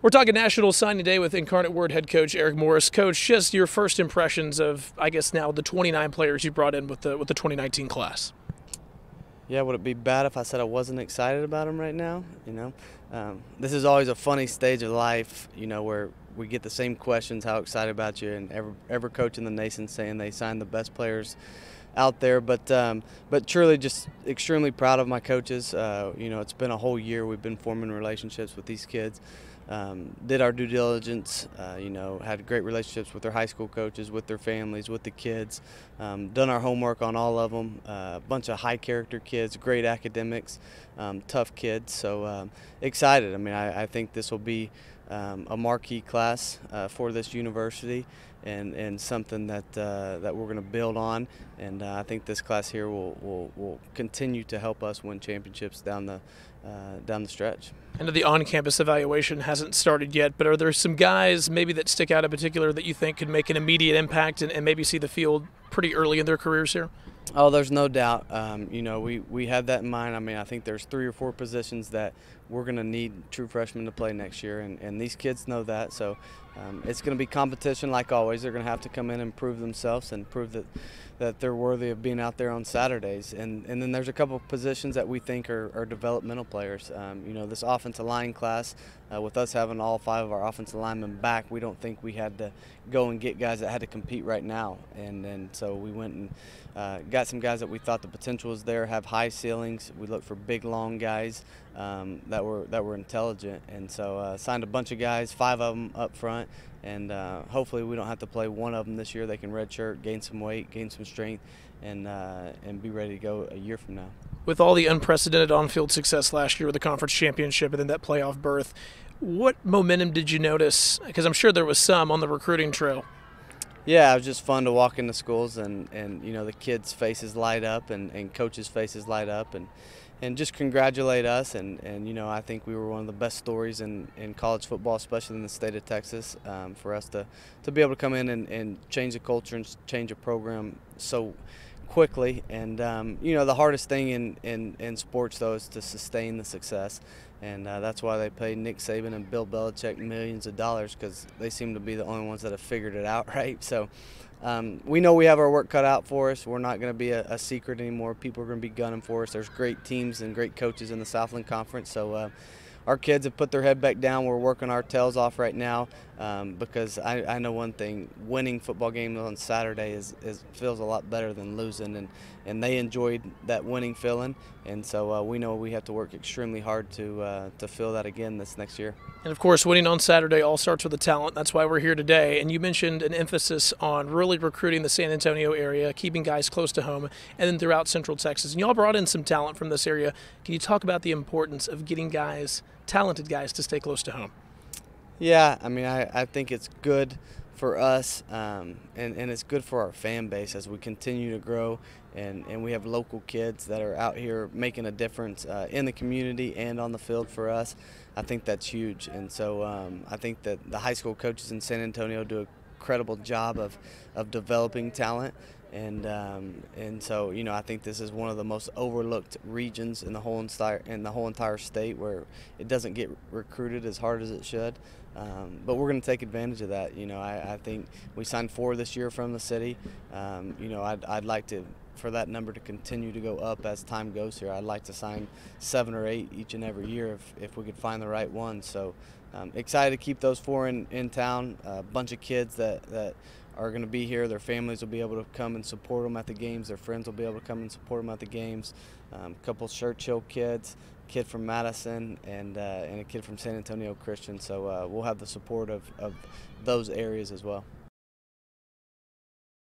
We're talking National Signing Day with Incarnate Word head coach Eric Morris. Coach, just your first impressions of, I guess now, the 29 players you brought in with the 2019 class. Yeah, would it be bad if I said I wasn't excited about them right now? This is always a funny stage of life, where we get the same questions, how excited about you, and every coach in the nation saying they signed the best players out there. But truly just extremely proud of my coaches. It's been a whole year. We've been forming relationships with these kids. Did our due diligence, had great relationships with their high school coaches, with their families, with the kids, done our homework on all of them, a bunch of high character kids, great academics, tough kids, so excited. I think this will be a marquee class for this university and something that we're going to build on, and I think this class here will continue to help us win championships down the stretch. And the on-campus evaluation hasn't started yet, but are there some guys maybe that stick out in particular that you think could make an immediate impact and maybe see the field pretty early in their careers here? Oh, there's no doubt. We had that in mind. I think there's 3 or 4 positions that we're going to need true freshmen to play next year, and these kids know that. So it's going to be competition like always. They're going to have to come in and prove themselves and prove that they're worthy of being out there on Saturdays. And then there's a couple of positions that we think are developmental players. This offensive line class, with us having all 5 of our offensive linemen back, we don't think we had to go and get guys that had to compete right now. And so we went and got some guys that we thought the potential was there, have high ceilings. We looked for big, long guys that were intelligent, and so signed a bunch of guys, 5 of them up front, and hopefully we don't have to play one of them this year. They can redshirt, gain some weight, gain some strength, and be ready to go a year from now. With all the unprecedented on-field success last year with the conference championship and then that playoff berth, what momentum did you notice? Because I'm sure there was some on the recruiting trail. Yeah, it was just fun to walk into schools and the kids' faces light up and coaches' faces light up and just congratulate us. And I think we were one of the best stories in college football, especially in the state of Texas, for us to be able to come in and change the culture and change a program so quickly. And the hardest thing in sports, though, is to sustain the success. And that's why they paid Nick Saban and Bill Belichick millions of dollars, because they seem to be the only ones that have figured it out, right? So we know we have our work cut out for us. We're not going to be a secret anymore. People are going to be gunning for us. There's great teams and great coaches in the Southland Conference. So our kids have put their head back down. We're working our tails off right now because I know one thing: winning football games on Saturday feels a lot better than losing, and they enjoyed that winning feeling. And so we know we have to work extremely hard to feel that again this next year. And of course, winning on Saturday all starts with the talent. That's why we're here today. And you mentioned an emphasis on really recruiting the San Antonio area, keeping guys close to home, and then throughout Central Texas. And you all brought in some talent from this area. Can you talk about the importance of getting guys, talented guys, to stay close to home? Yeah, I think it's good for us, and it's good for our fan base as we continue to grow, and we have local kids that are out here making a difference in the community and on the field for us. I think that's huge, and so I think that the high school coaches in San Antonio do a incredible job of developing talent. And so I think this is one of the most overlooked regions in the whole entire state, where it doesn't get recruited as hard as it should. But we're going to take advantage of that. I think we signed 4 this year from the city. I'd like for that number to continue to go up as time goes here. I'd like to sign 7 or 8 each and every year if we could find the right one. So excited to keep those 4 in town. A bunch of kids that are going to be here. Their families will be able to come and support them at the games. Their friends will be able to come and support them at the games. A couple Churchill kids, a kid from Madison, and a kid from San Antonio Christian. So we'll have the support of those areas as well.